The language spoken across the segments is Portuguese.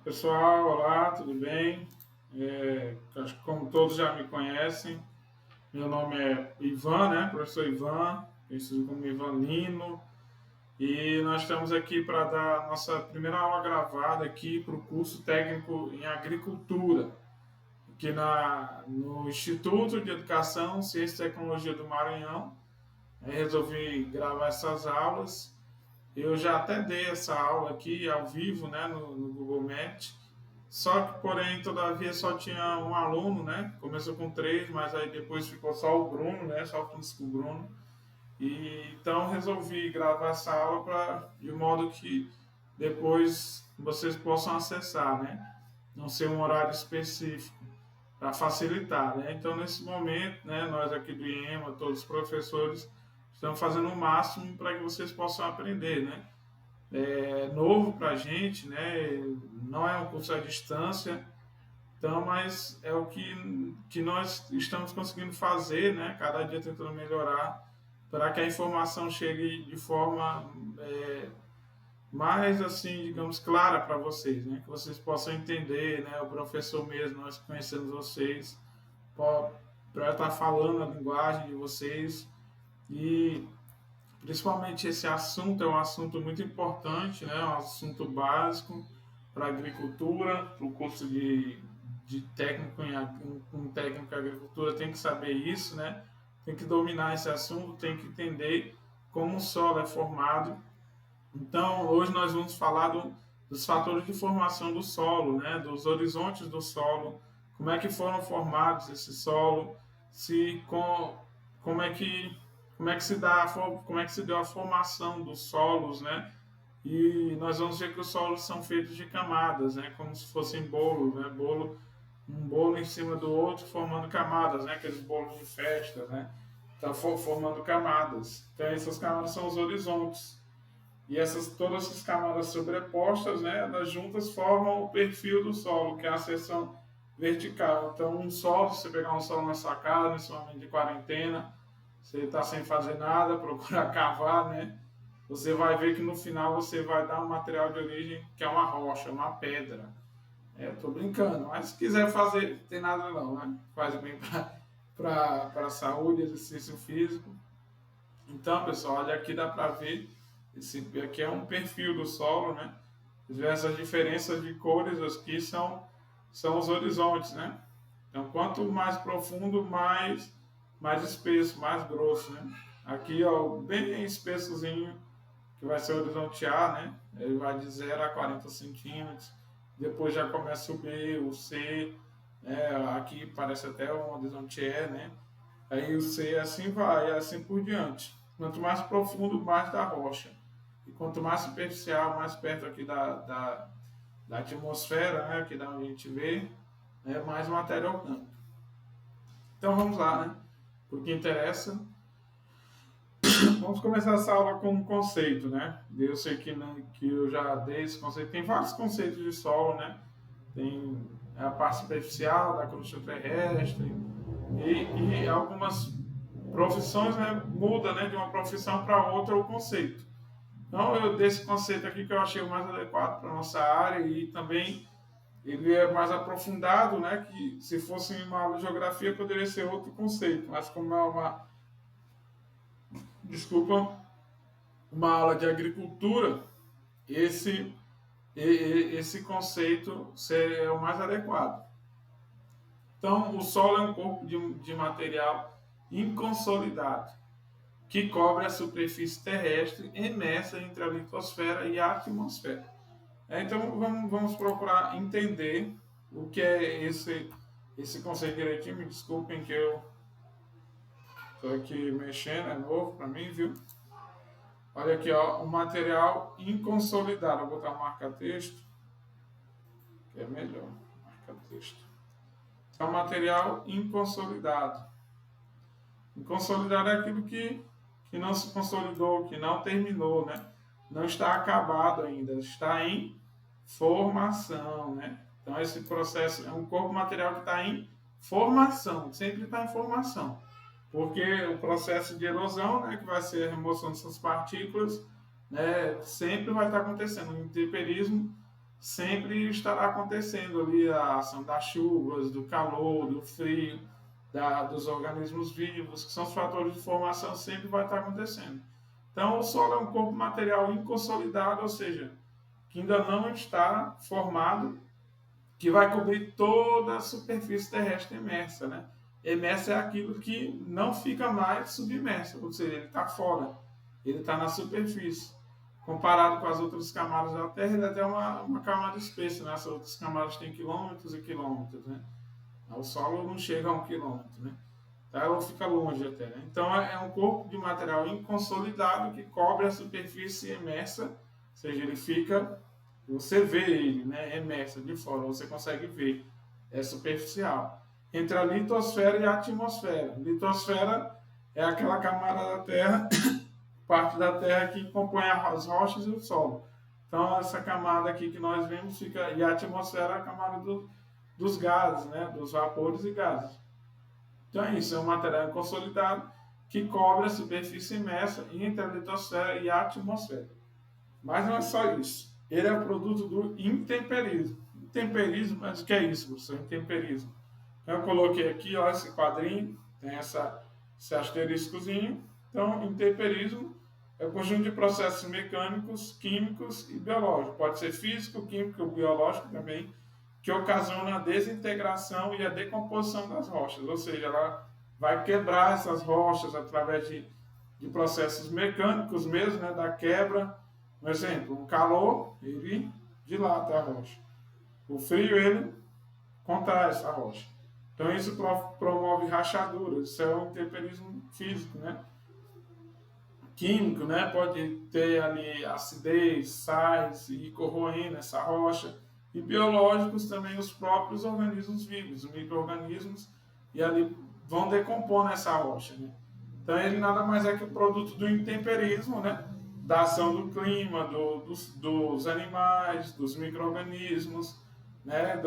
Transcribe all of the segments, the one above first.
Pessoal, olá, tudo bem? Acho que como todos já me conhecem, meu nome é Ivan, né? Professor Ivan, conhecido como Ivan Lino, e nós estamos aqui para dar a nossa primeira aula gravada aqui para o curso técnico em agricultura, aqui no Instituto de Educação, Ciência e Tecnologia do Maranhão. Aí resolvi gravar essas aulas. Eu já até dei essa aula aqui ao vivo, né, no Google Meet. Só que, porém, todavia só tinha um aluno, né? Começou com três, mas aí depois ficou só o Bruno, né? Só o Francisco Bruno. E então resolvi gravar essa aula de modo que depois vocês possam acessar, né? Não ser um horário específico para facilitar, né? Então nesse momento, né? Nós aqui do IEMA, todos os professores, estamos fazendo o máximo para que vocês possam aprender, né? É novo para a gente, né? Não é um curso à distância, então, mas é o que nós estamos conseguindo fazer, né? Cada dia tentando melhorar para que a informação chegue de forma mais, assim, digamos, clara para vocês, né? Que vocês possam entender, né? O professor mesmo, nós conhecemos vocês, para estar falando a linguagem de vocês e principalmente esse assunto é um assunto muito importante, né? Um assunto básico para a agricultura, para o curso de técnico um técnico em agricultura tem que saber isso, né? Tem que dominar esse assunto, tem que entender como o solo é formado. Então, hoje nós vamos falar dos fatores de formação do solo, né? Dos horizontes do solo, como é que foram formados esse solo, se com, como é que como é que se deu a formação dos solos, né? E nós vamos ver que os solos são feitos de camadas, né? Como se fossem bolos, né? Um bolo em cima do outro, formando camadas, né? Aqueles bolos de festa, né? Então, formando camadas. Então, essas camadas são os horizontes. E todas essas camadas sobrepostas, né? Elas juntas formam o perfil do solo, que é a seção vertical. Então, um solo, se você pegar um solo na sua casa, nesse momento de quarentena, você está sem fazer nada, procura cavar, né? Você vai ver que no final você vai dar um material de origem que é uma rocha, uma pedra. Tô brincando, mas se quiser fazer, não tem nada não, né? Faz bem para a saúde, exercício físico. Então, pessoal, olha aqui dá para ver, esse aqui é um perfil do solo, né? Essas diferenças de cores aqui são os horizontes, né? Então, quanto mais profundo, mais espesso, mais grosso, né? Aqui, ó, bem espessozinho, que vai ser o horizonte A, né? Ele vai de 0 a 40 centímetros. Depois já começa o B, o C, né? Aqui parece até um horizonte E, né? Aí o C assim vai, assim por diante. Quanto mais profundo, mais da rocha. E quanto mais superficial, mais perto aqui da atmosfera, né? Aqui da onde a gente vê, né? Mais matéria orgânica. Então vamos lá, né? Por que interessa. Vamos começar essa aula com um conceito, né? Eu sei que eu já dei esse conceito. Tem vários conceitos de solo, né? Tem a parte superficial da crosta terrestre e algumas profissões, né, muda, né, de uma profissão para outra o conceito. Então, eu desse conceito aqui que eu achei o mais adequado para a nossa área e também ele é mais aprofundado, né, que se fosse uma aula de geografia poderia ser outro conceito, mas como é desculpa, uma aula de agricultura, esse esse conceito é o mais adequado. Então, o solo é um corpo de material inconsolidado que cobre a superfície terrestre imersa entre a litosfera e a atmosfera. Então, vamos procurar entender o que é esse conceito direitinho. Me desculpem que eu estou aqui mexendo, é novo para mim, viu? Olha aqui, ó, o material inconsolidado. Vou botar marca-texto, que é melhor. Marca-texto. É um material inconsolidado. Inconsolidado é aquilo que não se consolidou, que não terminou, né? Não está acabado ainda, está em formação, né? Então esse processo é um corpo material que está em formação, sempre está em formação, porque o processo de erosão, né, que vai ser a remoção dessas partículas, né, sempre vai estar acontecendo. O intemperismo sempre estará acontecendo ali a ação das chuvas, do calor, do frio, dos organismos vivos, que são os fatores de formação, sempre vai estar acontecendo. Então, o solo é um corpo material inconsolidado, ou seja, que ainda não está formado, que vai cobrir toda a superfície terrestre imersa, né? Imersa é aquilo que não fica mais submerso, ou seja, ele está fora, ele está na superfície. Comparado com as outras camadas da Terra, ele é até uma camada espessa, né? As outras camadas têm quilômetros e quilômetros, né? O solo não chega a 1 quilômetro, né? Tá? Ela fica longe até. Né? Então é um corpo de material inconsolidado que cobre a superfície imersa, ou seja, ele fica, você vê ele, né, imerso de fora, você consegue ver, é superficial. Entre a litosfera e a atmosfera. A litosfera é aquela camada da Terra, parte da Terra que compõe as rochas e o solo. Então essa camada aqui que nós vemos fica, e a atmosfera é a camada dos gases, né, dos vapores e gases. Então é isso, é um material consolidado que cobre a superfície imersa entre a litosfera e a atmosfera. Mas não é só isso. Ele é produto do intemperismo. Intemperismo, mas o que é isso, professor? Intemperismo. Então, eu coloquei aqui, ó, esse quadrinho, tem esse asteriscozinho. Então, intemperismo é o conjunto de processos mecânicos, químicos e biológicos. Pode ser físico, químico ou biológico também, que ocasiona a desintegração e a decomposição das rochas. Ou seja, ela vai quebrar essas rochas através de processos mecânicos mesmo, né, da quebra. Um exemplo, o calor, ele dilata a rocha. O frio, ele contrai essa rocha. Então isso promove rachaduras, isso é um intemperismo físico, né? Químico, né? Pode ter ali acidez, sais e corroendo essa rocha. E biológicos também, os próprios organismos vivos, os micro-organismos, e ali vão decompor essa rocha, né? Então ele nada mais é que o produto do intemperismo, né? Da ação do clima, dos animais, dos micro-organismos, né?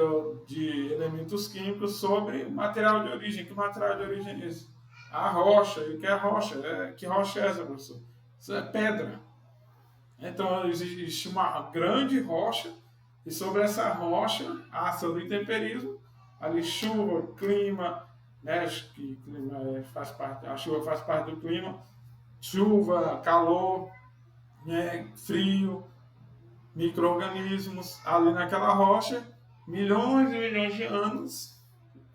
De elementos químicos sobre o material de origem. Que material de origem é esse? A rocha. E o que é rocha? Que rocha é essa, professor? Isso é pedra. Então existe uma grande rocha e sobre essa rocha a ação do intemperismo, ali chuva, clima, né? Que clima faz parte, a chuva faz parte do clima, chuva, calor, né? Frio, micro-organismos ali naquela rocha, milhões e milhões de anos,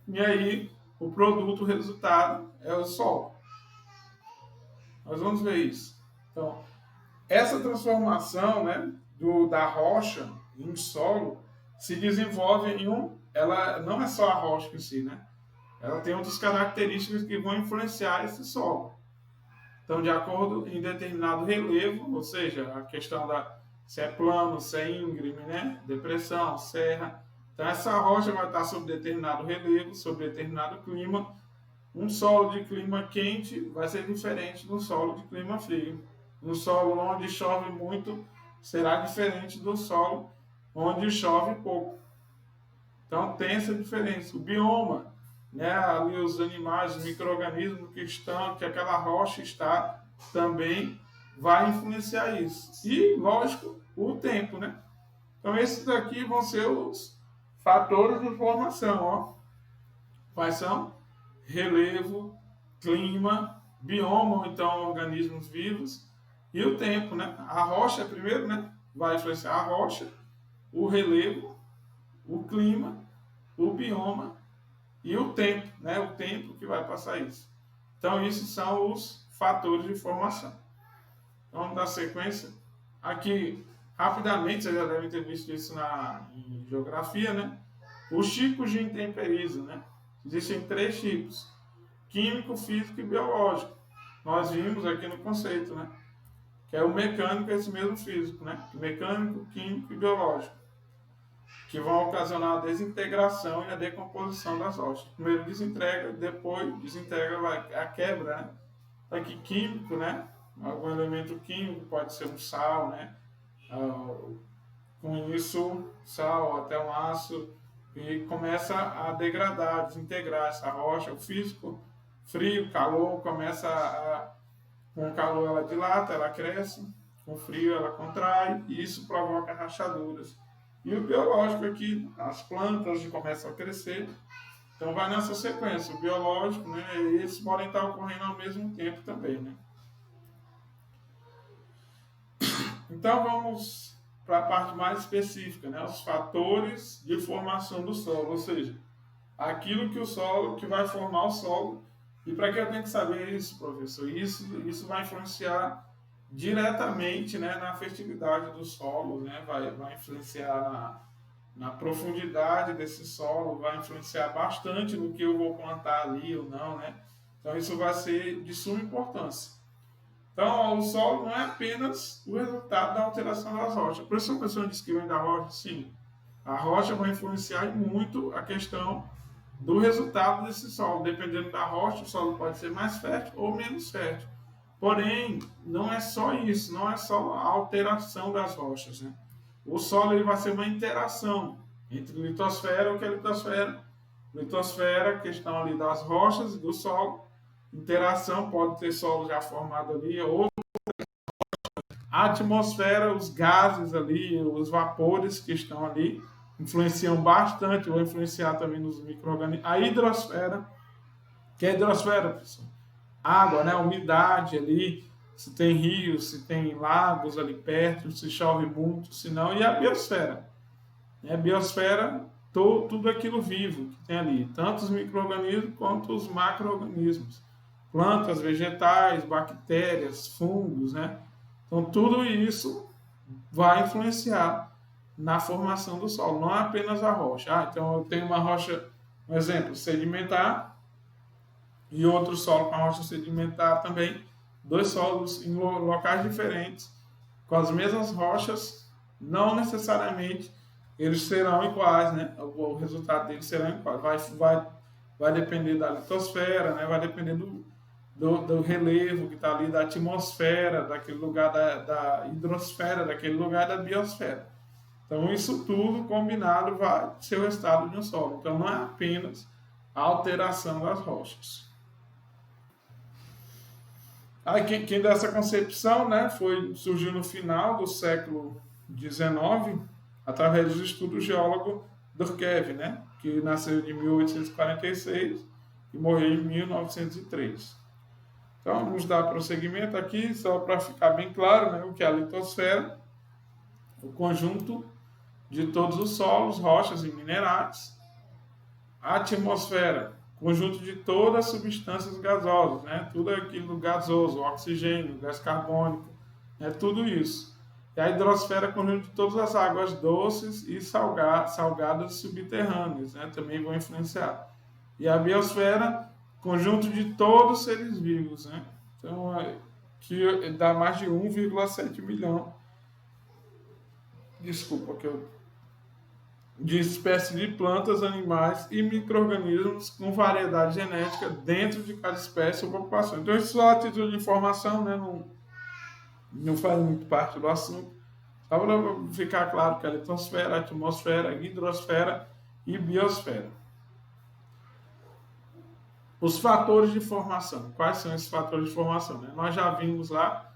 e aí o produto, o resultado é o Sol. Nós vamos ver isso. Então, essa transformação, né, da rocha em solo se desenvolve em ela não é só a rocha em si, né? Ela tem outras características que vão influenciar esse solo. Então, de acordo em determinado relevo, ou seja, a questão se é plano, se é íngreme, né? Depressão, serra. Então, essa rocha vai estar sob determinado relevo, sob determinado clima. Um solo de clima quente vai ser diferente do solo de clima frio. Um solo onde chove muito será diferente do solo onde chove pouco. Então tem essa diferença. O bioma, né, ali os animais, os micro-organismos que aquela rocha está, também vai influenciar isso. E, lógico, o tempo, né? Então esses aqui vão ser os fatores de formação, ó. Quais são? Relevo, clima, bioma, ou então organismos vivos, e o tempo, né? A rocha primeiro, né? Vai influenciar a rocha, o relevo, o clima, o bioma e o tempo, né? O tempo que vai passar isso. Então, esses são os fatores de formação. Então, vamos dar sequência. Aqui, rapidamente, vocês já devem ter visto isso em geografia, né? Os tipos de intemperismo, né? Existem 3 tipos: químico, físico e biológico. Nós vimos aqui no conceito, né? Que é o mecânico, esse mesmo físico, né? Mecânico, químico e biológico, que vão ocasionar a desintegração e a decomposição das rochas. Primeiro desintegra, depois desintegra a quebra, né? Aqui químico, né? Algum elemento químico, pode ser um sal, né? Com isso, sal até um aço, e começa a degradar, desintegrar essa rocha. O físico, frio, calor, com o calor ela dilata, ela cresce, com o frio ela contrai, e isso provoca rachaduras. e o biológico aqui, as plantas começam a crescer. Então vai nessa sequência, o biológico, né, eles podem estar ocorrendo ao mesmo tempo também, né. Então vamos para a parte mais específica, né, os fatores de formação do solo, ou seja, aquilo que o solo, que vai formar o solo. E para que eu tenho que saber isso, professor? Isso vai influenciar diretamente, né, na fertilidade do solo, né, vai influenciar na profundidade desse solo, vai influenciar bastante no que eu vou plantar ali ou não, né? Então isso vai ser de suma importância. Então o solo não é apenas o resultado da alteração das rochas. Por isso a pessoa diz que vem da rocha, sim. A rocha vai influenciar muito a questão do resultado desse solo. Dependendo da rocha, o solo pode ser mais fértil ou menos fértil. Porém, não é só isso, não é só a alteração das rochas, né? O solo ele vai ser uma interação entre litosfera, o que é litosfera? Litosfera, questão ali das rochas e do solo. Interação, pode ter solo já formado ali, ou a atmosfera, os gases ali, os vapores que estão ali, influenciam bastante, vão influenciar também nos micro-organismos. A hidrosfera, que é a hidrosfera, pessoal? Água, né? Umidade ali, se tem rios, se tem lagos ali perto, se chove muito, se não. E a biosfera. A biosfera, tudo aquilo vivo que tem ali, tanto os micro-organismos quanto os macro-organismos. Plantas, vegetais, bactérias, fungos, né? Então, tudo isso vai influenciar na formação do solo, não é apenas a rocha. Então eu tenho uma rocha, um exemplo, sedimentar, e outro solo com a rocha sedimentar também, dois solos em locais diferentes, com as mesmas rochas, não necessariamente eles serão iguais, né? O resultado deles será igual. Vai depender da litosfera, né? Vai depender do relevo que está ali, da atmosfera, daquele lugar da hidrosfera, daquele lugar da biosfera. Então, isso tudo combinado vai ser o resultado de um solo. Então, não é apenas a alteração das rochas. Aí, quem dá essa concepção, né, surgiu no final do século XIX, através do estudo do geólogo Durkheim, né, que nasceu em 1846 e morreu em 1903. Então, vamos dar prosseguimento aqui, só para ficar bem claro, né, o que é a litosfera, o conjunto de todos os solos, rochas e minerais. A atmosfera, conjunto de todas as substâncias gasosas, né? Tudo aquilo gasoso, oxigênio, gás carbônico, né? Tudo isso. E a hidrosfera, conjunto de todas as águas doces e salgadas subterrâneas, né? Também vão influenciar. E a biosfera, conjunto de todos os seres vivos, né? Então, que dá mais de 1,7 milhão. Desculpa, que eu de espécies de plantas, animais e micro-organismos com variedade genética dentro de cada espécie ou população. Então, isso só a título de informação, né? Não faz muito parte do assunto. Só para ficar claro que a litosfera, a atmosfera, a hidrosfera e biosfera. Os fatores de formação. Quais são esses fatores de formação? Né? Nós já vimos lá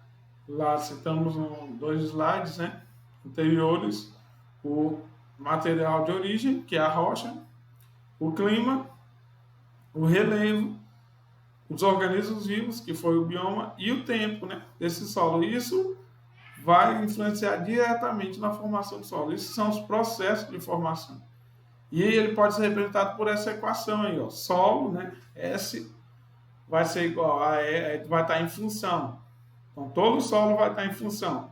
citamos dois slides, né, anteriores, o material de origem, que é a rocha, o clima, o relevo, os organismos vivos, que foi o bioma, e o tempo, né, desse solo. Isso vai influenciar diretamente na formação do solo. Esses são os processos de formação. E ele pode ser representado por essa equação aí, ó. Solo, né, S vai ser igual a E, vai estar em função. Então, todo o solo vai estar em função.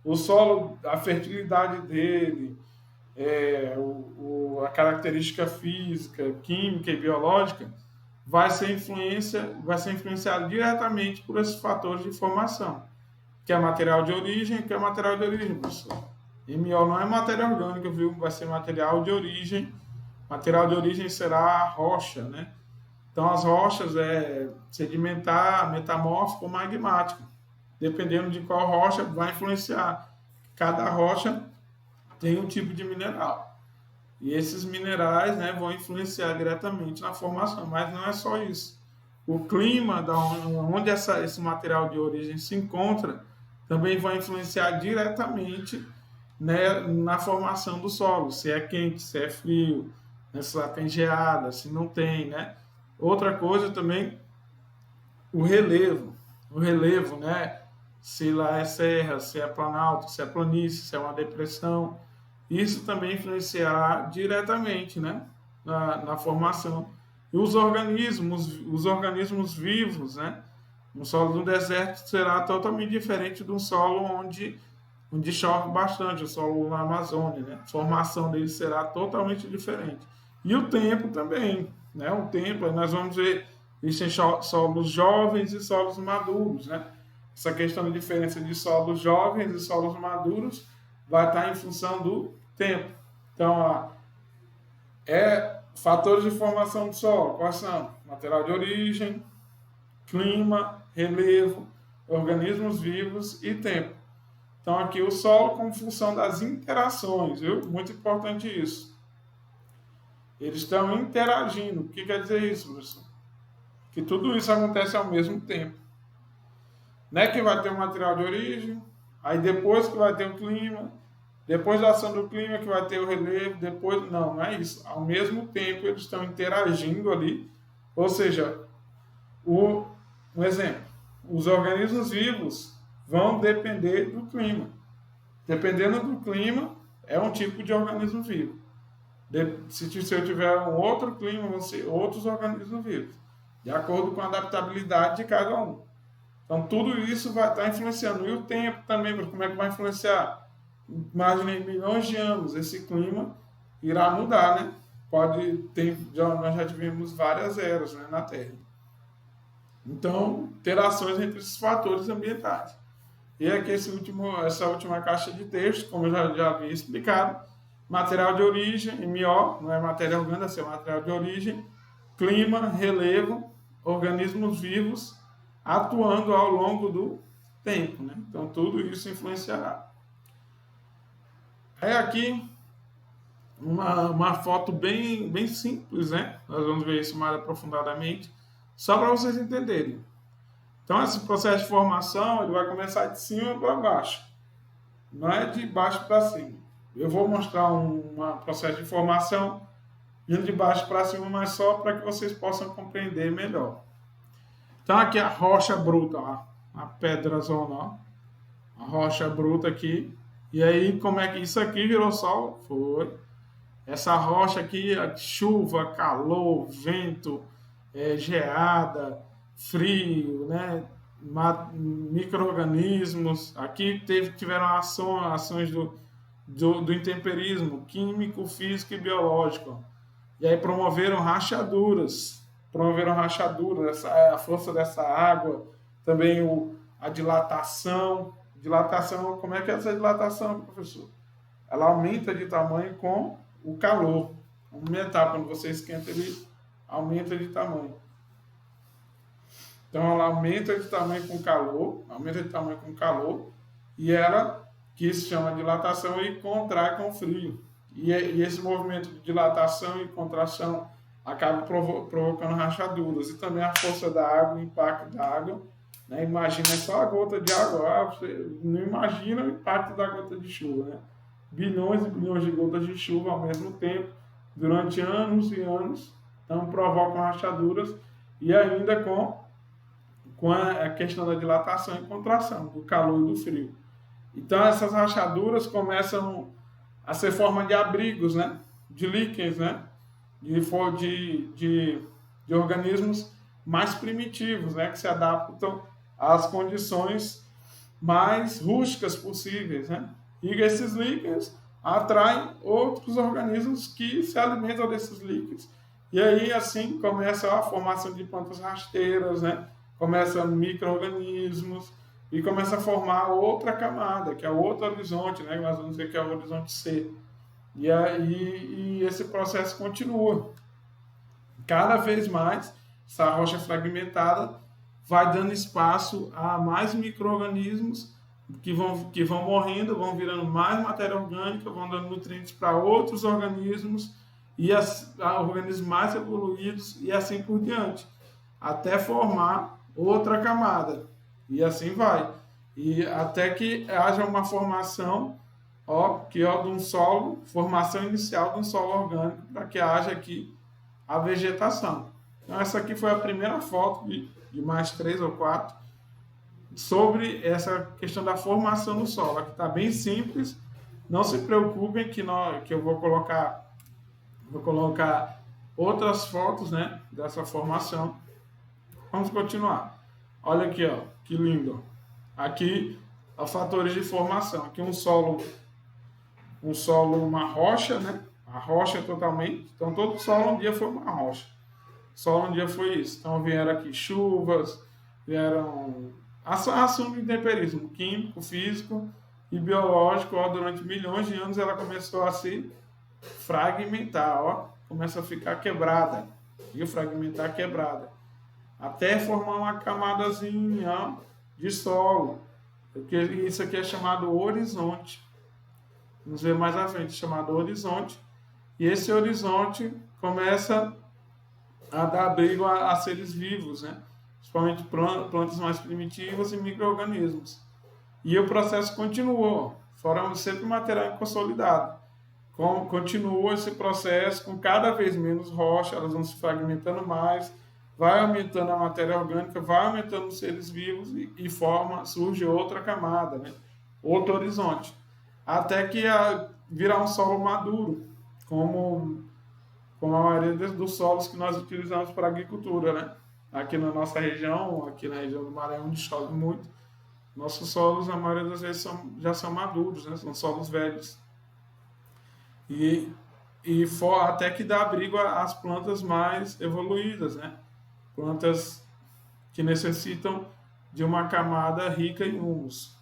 O solo, a fertilidade dele, a característica física, química e biológica vai ser influenciado diretamente por esses fatores de formação, que é material de origem, professor. MO não é matéria orgânica, viu? Vai ser material de origem. Material de origem será a rocha, né? Então, as rochas é sedimentar, metamórfico ou magmática. Dependendo de qual rocha, vai influenciar. Cada rocha tem um tipo de mineral. E esses minerais, né, vão influenciar diretamente na formação. Mas não é só isso. O clima, onde esse material de origem se encontra, também vai influenciar diretamente né, na formação do solo, se é quente, se é frio, né, se lá tem geada, se não tem, né? Outra coisa também, o relevo. O relevo, né? Se lá é serra, se é planalto, se é planície, se é uma depressão. Isso também influenciará diretamente, né? Na formação. E os organismos vivos, né? Um solo no deserto será totalmente diferente de um solo onde chove bastante, o solo na Amazônia, né? A formação dele será totalmente diferente. E o tempo também, né? O tempo, nós vamos ver, existem solos jovens e solos maduros, né? Essa questão da diferença de solos jovens e solos maduros vai estar em função do tempo. Então, fatores de formação do solo, quais são? Material de origem, clima, relevo, organismos vivos e tempo. Então, aqui o solo como função das interações, viu? Muito importante isso. Eles estão interagindo. O que quer dizer isso, professor? Que tudo isso acontece ao mesmo tempo. Não é que vai ter um material de origem, aí depois que vai ter o clima, depois da ação do clima que vai ter o relevo, depois... Não é isso. Ao mesmo tempo eles estão interagindo ali. Ou seja, um exemplo, os organismos vivos vão depender do clima. Dependendo do clima, é um tipo de organismo vivo. Se eu tiver um outro clima, vão ser outros organismos vivos, de acordo com a adaptabilidade de cada um. Então, tudo isso vai estar influenciando. E o tempo também, como é que vai influenciar? Imagine milhões de anos, esse clima irá mudar, né? Nós já tivemos várias eras, né, na Terra. Então, interações entre esses fatores ambientais. E aqui essa última caixa de texto, como eu já havia explicado, material de origem, MO, não é matéria orgânica, é material de origem, clima, relevo, organismos vivos atuando ao longo do tempo, né? Então, tudo isso influenciará. É aqui uma foto bem simples, né? Nós vamos ver isso mais aprofundadamente, só para vocês entenderem. Então, esse processo de formação ele vai começar de cima para baixo, não é de baixo para cima. Eu vou mostrar um processo de formação indo de baixo para cima, mas só para que vocês possam compreender melhor. Então, aqui a rocha bruta, ó, a pedra zona, ó, a rocha bruta aqui. E aí, como é que isso aqui virou sol? Foi. Essa rocha aqui, chuva, calor, vento, geada, frio, né? Micro-organismos. Aqui tiveram ações do intemperismo químico, físico e biológico. E aí promoveram rachaduras, a força dessa água, também a dilatação. Dilatação, como é que é essa dilatação, professor? Ela aumenta de tamanho com o calor. Aumentar, quando você esquenta, ele aumenta de tamanho. Então, ela aumenta de tamanho com calor, e ela, que se chama dilatação, e contrai com frio. E esse movimento de dilatação e contração acaba provocando rachaduras. E também a força da água, o impacto da água. Né? Imagina só a gota de água. Você não imagina o impacto da gota de chuva. Né? Bilhões e bilhões de gotas de chuva ao mesmo tempo, durante anos e anos. Então, provocam rachaduras. E ainda com a questão da dilatação e contração, do calor e do frio. Então, essas rachaduras começam a ser forma de abrigos, né? De líquens, né? De organismos mais primitivos, né? Que se adaptam às condições mais rústicas possíveis, né? E esses líquens atraem outros organismos que se alimentam desses líquens. E aí, assim, começa a formação de plantas rasteiras, né? Começam micro-organismos, e começa a formar outra camada, que é outro horizonte, né? Nós vamos ver que é o horizonte C. E esse processo continua. Cada vez mais, essa rocha fragmentada vai dando espaço a mais micro-organismos que vão morrendo, vão virando mais matéria orgânica, vão dando nutrientes para outros organismos, e organismos mais evoluídos, e assim por diante, até formar outra camada. E assim vai. E até que haja uma formação ó, que é de um solo, formação inicial de um solo orgânico, para que haja aqui a vegetação. Então, essa aqui foi a primeira foto de mais 3 ou 4 sobre essa questão da formação do solo. Aqui está bem simples. Não se preocupem que eu vou colocar outras fotos, né, dessa formação. Vamos continuar. Olha aqui, ó, que lindo. Aqui, os fatores de formação. Aqui um solo, uma rocha, né? A rocha totalmente. Então, todo solo um dia foi uma rocha. Solo um dia foi isso. Então, vieram aqui chuvas, vieram assunto de temperismo químico, físico e biológico. Ó, durante milhões de anos ela começou a se fragmentar, ó. Começa a ficar quebrada. E fragmentar quebrada. Até formar uma camadazinha de solo. Porque isso aqui é chamado horizonte. Vamos ver mais à frente, chamado horizonte. E esse horizonte começa a dar abrigo a seres vivos, né? Principalmente plantas mais primitivas e micro-organismos. E o processo continuou, fora sempre material consolidado. Continua esse processo com cada vez menos rocha, elas vão se fragmentando mais, vai aumentando a matéria orgânica, vai aumentando os seres vivos surge outra camada, né? Outro horizonte. Até que virar um solo maduro, como a maioria dos solos que nós utilizamos para a agricultura, né? Aqui na nossa região, aqui na região do Maranhão, onde chove muito, nossos solos, a maioria das vezes, já são maduros, né? São solos velhos. Até que dá abrigo às plantas mais evoluídas, né? Plantas que necessitam de uma camada rica em humus.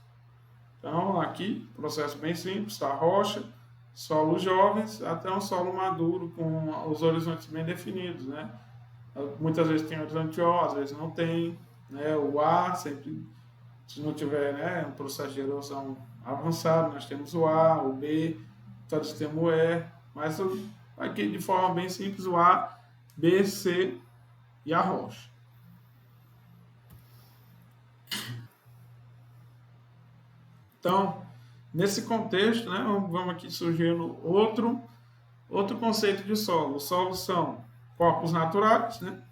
Então, aqui, processo bem simples, tá? Rocha, solos jovens, até um solo maduro, com os horizontes bem definidos, né? Muitas vezes tem horizonte O, às vezes não tem, né? O A, sempre, se não tiver, né, um processo de erosão avançado, nós temos o A, o B, todos temos o E, mas aqui de forma bem simples, o A, B, C e a rocha. Então, nesse contexto, né, vamos aqui surgindo outro conceito de solo. Os solos são corpos naturais, né?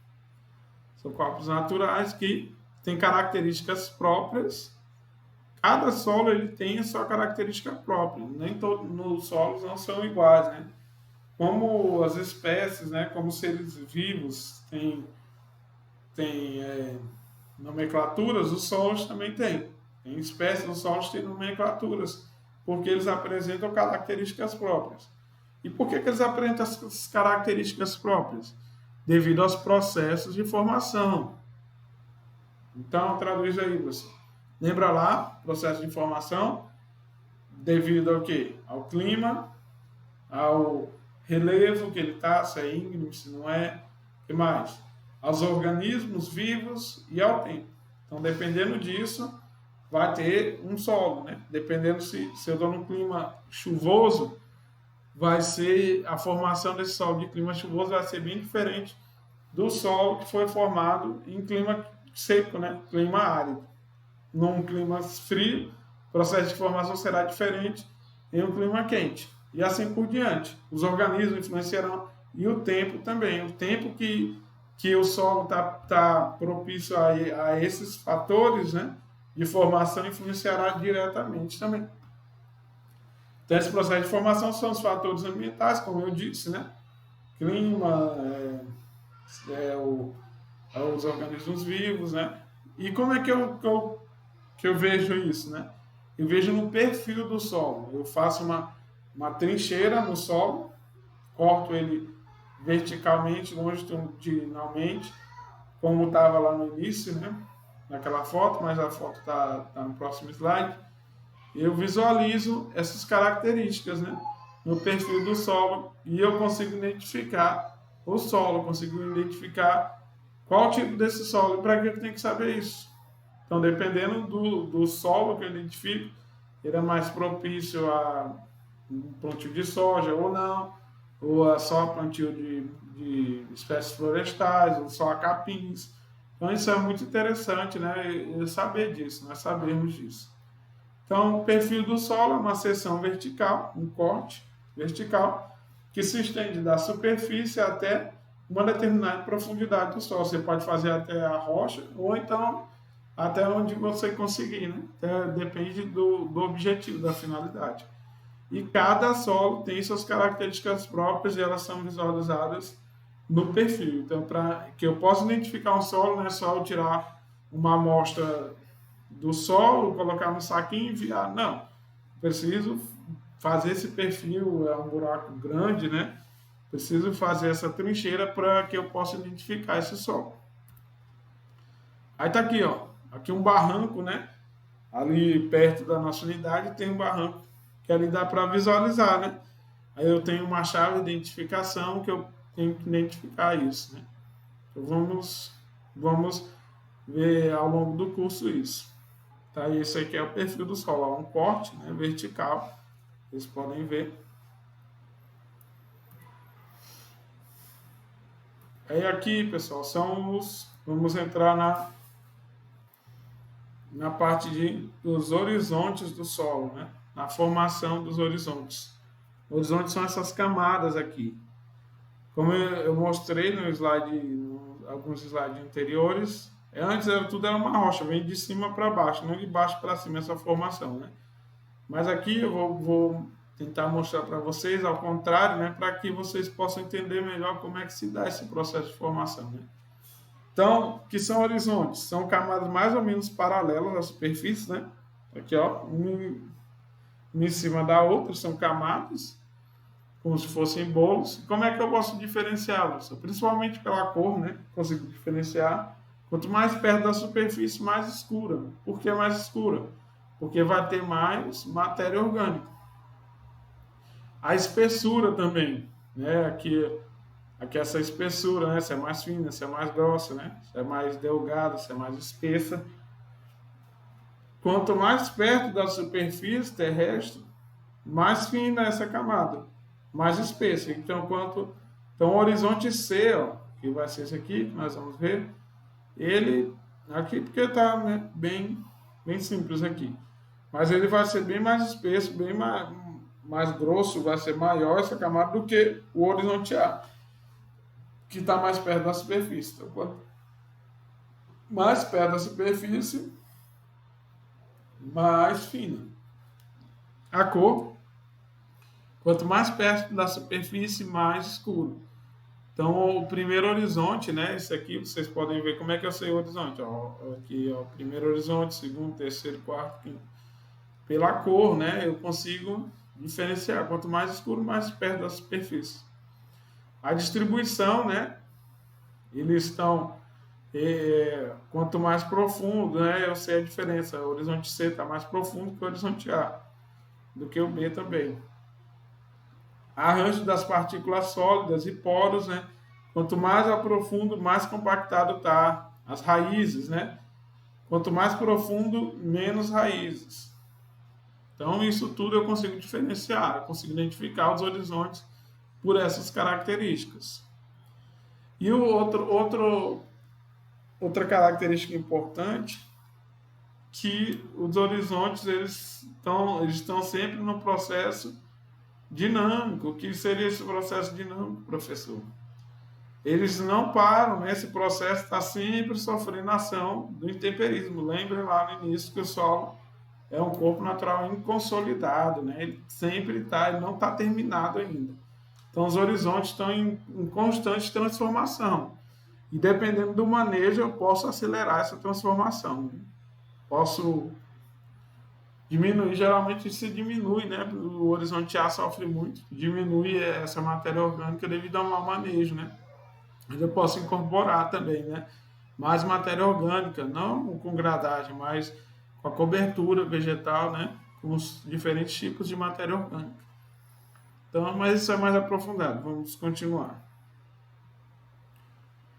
São corpos naturais que têm características próprias. Cada solo ele tem a sua característica própria. Nem todos os solos não são iguais, né? Como as espécies, né? Como seres vivos têm nomenclaturas, os solos também têm. Em espécies, os solos têm nomenclaturas, porque eles apresentam características próprias. E por que eles apresentam essas características próprias? Devido aos processos de formação. Então, traduz aí, você. Lembra lá, processo de formação, devido ao quê? Ao clima, ao relevo que ele está, se é íngreme, se não é, o que mais? Aos organismos vivos e ao tempo. Então, dependendo disso, vai ter um solo, né? Dependendo se eu estou num clima chuvoso, vai ser a formação desse solo de clima chuvoso vai ser bem diferente do solo que foi formado em clima seco, né? Clima árido. Num clima frio, o processo de formação será diferente em um clima quente. E assim por diante. Os organismos influenciarão e o tempo também. O tempo que o solo tá propício a esses fatores, né, de formação influenciará diretamente também. Então, esse processo de formação são os fatores ambientais, como eu disse, né? Clima, os organismos vivos, né? E como é que eu vejo isso, né? Eu vejo no perfil do solo. Eu faço uma trincheira no solo, corto ele verticalmente, longitudinalmente, como estava lá no início, né? Naquela foto, mas a foto está no próximo slide. Eu visualizo essas características, né, no perfil do solo e eu consigo identificar o solo, consigo identificar qual tipo desse solo e para que eu tenho que saber isso. Então, dependendo do solo que eu identifico, ele é mais propício a um plantio de soja ou não, ou a só plantio de espécies florestais, ou só a capins. Então, isso é muito interessante, né, saber disso, nós sabermos disso. Então, o perfil do solo é uma seção vertical, um corte vertical, que se estende da superfície até uma determinada profundidade do solo. Você pode fazer até a rocha, ou então até onde você conseguir, né? Depende do objetivo, da finalidade. E cada solo tem suas características próprias e elas são visualizadas no perfil. Então, para que eu possa identificar um solo, não é só eu tirar uma amostra do solo, colocar no saquinho e enviar. Não. Preciso fazer esse perfil, é um buraco grande, né? Preciso fazer essa trincheira para que eu possa identificar esse solo. Aí tá aqui, ó. Aqui um barranco, né? Ali perto da nossa unidade tem um barranco que ali dá para visualizar, né? Aí eu tenho uma chave de identificação que eu tenho que identificar isso, né? Então vamos ver ao longo do curso isso. Tá? E esse aqui é o perfil do solo, ó, um corte, né, vertical, vocês podem ver. Aí aqui, pessoal, vamos entrar na parte dos horizontes do solo, né? Na formação dos horizontes. Horizontes são essas camadas aqui. Como eu mostrei no slide, alguns slides anteriores, antes tudo era uma rocha, vem de cima para baixo, não de baixo para cima essa formação, né? Mas aqui eu vou tentar mostrar para vocês ao contrário, né, para que vocês possam entender melhor como é que se dá esse processo de formação, né? Então, que são horizontes? São camadas mais ou menos paralelas à superfície, né? Aqui, ó, uma em cima da outra, são camadas, como se fossem bolos. Como é que eu posso diferenciá-los? Principalmente pela cor, né? Consigo diferenciar. Quanto mais perto da superfície, mais escura. Por que mais escura? Porque vai ter mais matéria orgânica. A espessura também, né? Aqui essa espessura, né? Se é mais fina, se é mais grossa, né? Se é mais delgada, se é mais espessa. Quanto mais perto da superfície terrestre, mais fina é essa camada, mais espessa. Então, o horizonte C, ó, que vai ser esse aqui, que nós vamos ver, ele, aqui porque está, né, bem simples aqui, mas ele vai ser bem mais espesso, bem mais grosso, vai ser maior essa camada do que o horizonte A, que está mais perto da superfície. Então, quanto mais perto da superfície, mais fina. A cor, quanto mais perto da superfície, mais escuro. Então, o primeiro horizonte, né? Esse aqui, vocês podem ver como é que eu sei o horizonte. Ó, aqui, ó, primeiro horizonte, segundo, terceiro, quarto, quinto. Pela cor, né? Eu consigo diferenciar. Quanto mais escuro, mais perto da superfície. A distribuição, né? Eles estão... quanto mais profundo, né? Eu sei a diferença. O horizonte C está mais profundo que o horizonte A. Do que o B também. Arranjo das partículas sólidas e poros, né? Quanto mais aprofundo, mais compactado está as raízes, né? Quanto mais profundo, menos raízes. Então, isso tudo eu consigo diferenciar, eu consigo identificar os horizontes por essas características. E outra característica importante, que os horizontes eles estão sempre no processo dinâmico. O que seria esse processo dinâmico, professor? Eles não param, né? Esse processo está sempre sofrendo ação do intemperismo. Lembre lá no início que o solo é um corpo natural inconsolidado, né? Ele sempre está, ele não está terminado ainda. Então os horizontes estão em constante transformação. E dependendo do manejo, eu posso acelerar essa transformação, né? Posso diminuir, geralmente se diminui, né? O horizonte A sofre muito, diminui essa matéria orgânica devido ao mau manejo, né? Mas eu posso incorporar também, né? Mais matéria orgânica, não com gradagem, mas com a cobertura vegetal, né? Com os diferentes tipos de matéria orgânica. Então, mas isso é mais aprofundado. Vamos continuar.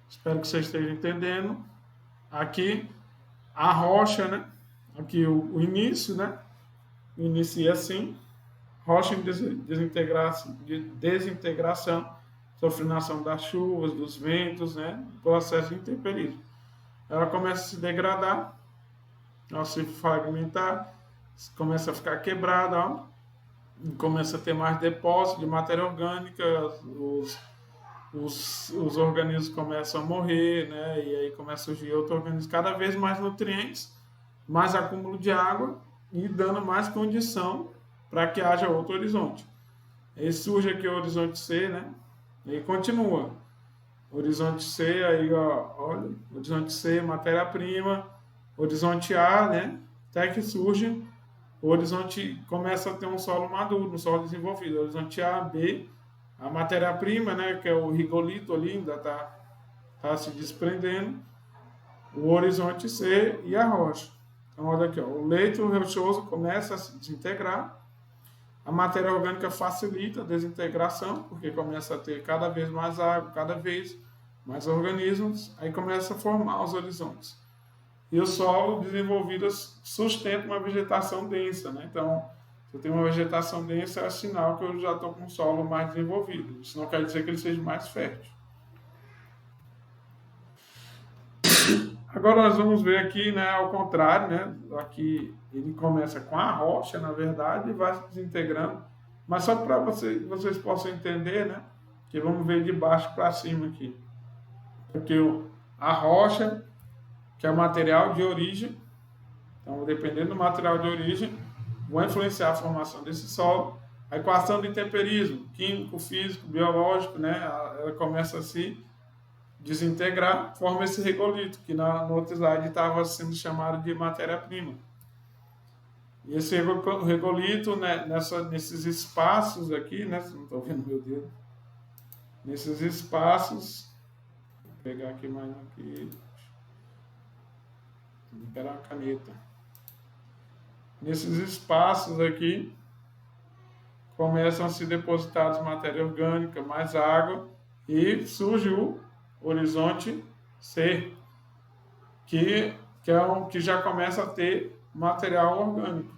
Espero que vocês estejam entendendo. Aqui, a rocha, né? Aqui o início, né? Inicia assim. Rocha em desintegração, sofrendo ação das chuvas, dos ventos, né? Processo de intemperismo. Ela começa a se degradar, a se fragmentar, começa a ficar quebrada, ó, começa a ter mais depósito de matéria orgânica, os organismos começam a morrer, né? E aí começa a surgir outro organismo, cada vez mais nutrientes, mais acúmulo de água e dando mais condição para que haja outro horizonte. Aí surge aqui o horizonte C, né? E continua. Horizonte C, aí, ó, olha, horizonte C, matéria-prima, horizonte A, né? Até que surge o horizonte, começa a ter um solo maduro, um solo desenvolvido. Horizonte A, B, a matéria-prima, né? Que é o rigolito ali, ainda tá se desprendendo. O horizonte C e a rocha. Então, olha aqui, ó, o leito rochoso começa a se desintegrar. A matéria orgânica facilita a desintegração, porque começa a ter cada vez mais água, cada vez mais organismos, aí começa a formar os horizontes. E o solo desenvolvido sustenta uma vegetação densa, né? Então, se eu tenho uma vegetação densa, é sinal que eu já estou com um solo mais desenvolvido. Isso não quer dizer que ele seja mais fértil. Agora nós vamos ver aqui, né, ao contrário, né? Aqui ele começa com a rocha, na verdade, e vai se desintegrando. Mas só para vocês possam entender, né? Que vamos ver de baixo para cima aqui. Porque a rocha, que é o material de origem, então dependendo do material de origem, vai influenciar a formação desse solo. A equação de temperismo, químico, físico, biológico, né? Ela começa a se desintegrar, forma esse regolito, que no outro slide estava sendo chamado de matéria-prima. E esse regolito, né, nesses espaços aqui, né, não estou vendo meu dedo, nesses espaços, vou pegar aqui mais aqui, vou pegar uma caneta. Nesses espaços aqui, começam a se depositar matéria orgânica, mais água, e surge o horizonte C, que já começa a ter material orgânico.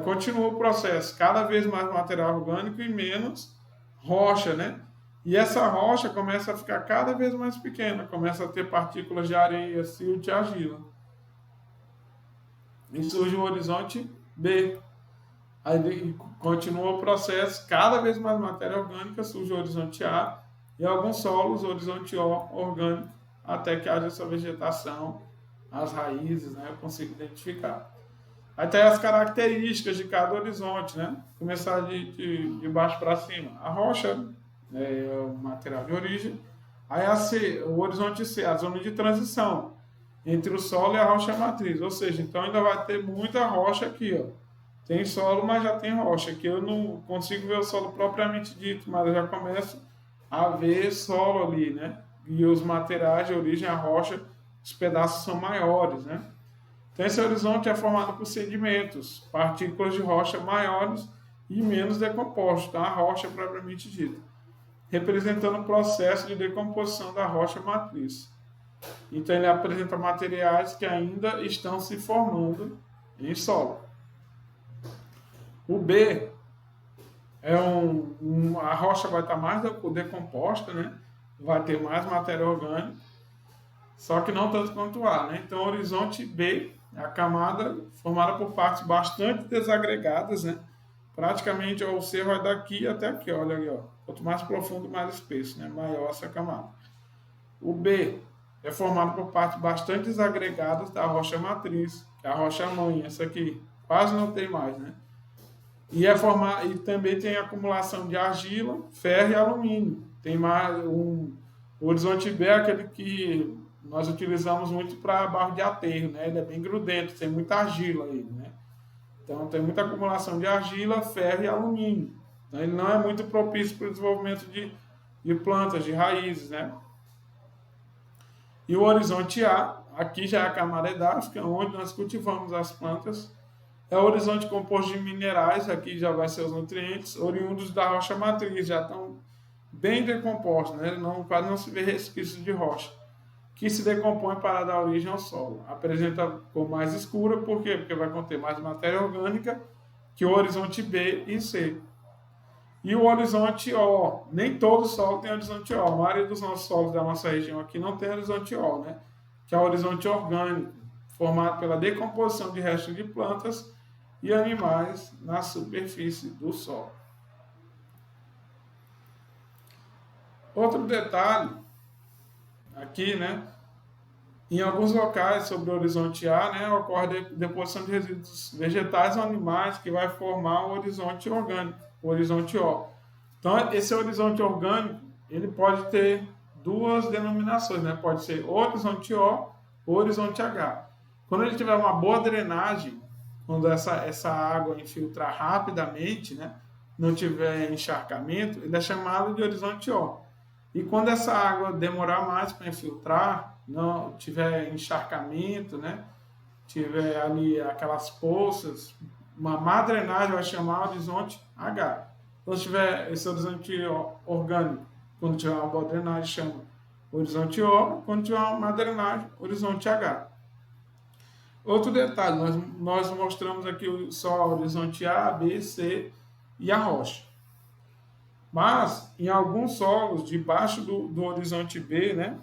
Continua o processo, cada vez mais material orgânico e menos rocha, né? E essa rocha começa a ficar cada vez mais pequena, começa a ter partículas de areia, silt e argila. E surge o horizonte B. Aí continua o processo, cada vez mais matéria orgânica, surge o horizonte A, e alguns solos, horizonte O orgânico, até que haja essa vegetação, as raízes, né? Eu consigo identificar. Aí tem as características de cada horizonte, né? Começar de baixo para cima. A rocha é o material de origem. Aí o horizonte C, a zona de transição entre o solo e a rocha matriz. Ou seja, então ainda vai ter muita rocha aqui, ó. Tem solo, mas já tem rocha. Aqui eu não consigo ver o solo propriamente dito, mas eu já começo a ver solo ali, né? E os materiais de origem, a rocha, os pedaços são maiores, né? Então esse horizonte é formado por sedimentos, partículas de rocha maiores e menos decompostos, então a rocha propriamente dita, representando o processo de decomposição da rocha matriz. Então ele apresenta materiais que ainda estão se formando em solo. O B é a rocha vai estar mais decomposta, né? Vai ter mais matéria orgânica, só que não tanto quanto A, né? Então o horizonte B é a camada formada por partes bastante desagregadas, né? Praticamente o C vai daqui até aqui, olha ali, ó. Quanto mais profundo, mais espesso, né? Maior essa camada. O B é formado por partes bastante desagregadas da rocha matriz, que é a rocha mãe, essa aqui. Quase não tem mais, né? E também tem acumulação de argila, ferro e alumínio. Tem mais o horizonte B é aquele que nós utilizamos muito para barro de aterro, né? Ele é bem grudento, tem muita argila aí, né? Então tem muita acumulação de argila, ferro e alumínio. Então, ele não é muito propício para o desenvolvimento de plantas, de raízes, né? E o horizonte A, aqui já é a camada edáfica, onde nós cultivamos as plantas. É o horizonte composto de minerais, aqui já vai ser os nutrientes, oriundos da rocha matriz, já estão bem decompostos, né? Quase não se vê resquícios de rocha, que se decompõe para dar origem ao solo. Apresenta cor mais escura, por quê? Porque vai conter mais matéria orgânica que o horizonte B e C. E o horizonte O, nem todo solo tem horizonte O. A maioria dos nossos solos da nossa região aqui não tem horizonte O, né? Que é o horizonte orgânico, formado pela decomposição de restos de plantas e animais na superfície do solo. Outro detalhe aqui, né? Em alguns locais sobre o horizonte A, né, ocorre deposição de resíduos vegetais ou animais que vai formar o horizonte orgânico, o horizonte O. Então, esse horizonte orgânico, ele pode ter duas denominações, né? Pode ser horizonte O ou horizonte H. Quando ele tiver uma boa drenagem, quando essa água infiltrar rapidamente, né, não tiver encharcamento, ele é chamado de horizonte O. E quando essa água demorar mais para infiltrar, não tiver encharcamento, né, tiver ali aquelas poças, uma má drenagem vai chamar horizonte H. Quando tiver esse horizonte orgânico, quando tiver uma boa drenagem, chama horizonte O, quando tiver uma má drenagem, horizonte H. Outro detalhe, nós mostramos aqui só o horizonte A, B, C e a rocha. Mas, em alguns solos, debaixo do horizonte B, né?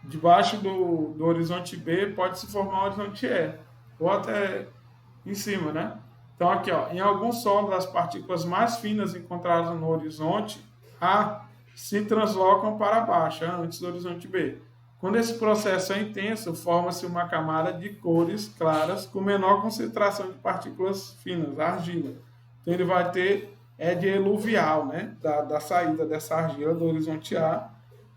Debaixo do horizonte B pode se formar o horizonte E, ou até em cima, né? Então, aqui, ó, em alguns solos, as partículas mais finas encontradas no horizonte A se translocam para baixo, antes do horizonte B. Quando esse processo é intenso, forma-se uma camada de cores claras com menor concentração de partículas finas, argila. Então, ele vai ter de eluvial, né? Da saída dessa argila do horizonte A,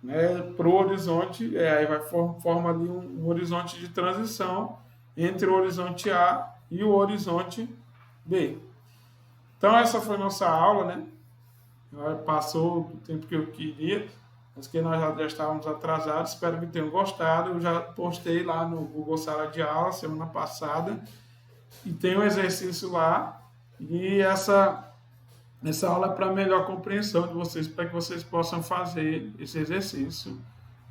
né, para o horizonte, aí vai forma ali um horizonte de transição entre o horizonte A e o horizonte B. Então essa foi nossa aula, né? Passou o tempo que eu queria, mas que nós já estávamos atrasados. Espero que tenham gostado. Eu já postei lá no Google Sala de Aula semana passada e tem um exercício lá. E essa aula é para melhor compreensão de vocês, para que vocês possam fazer esse exercício.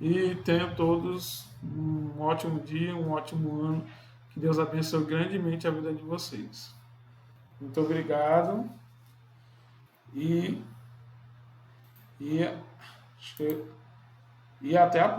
E tenham todos um ótimo dia, um ótimo ano. Que Deus abençoe grandemente a vida de vocês. Muito obrigado. E, e, e até a próxima.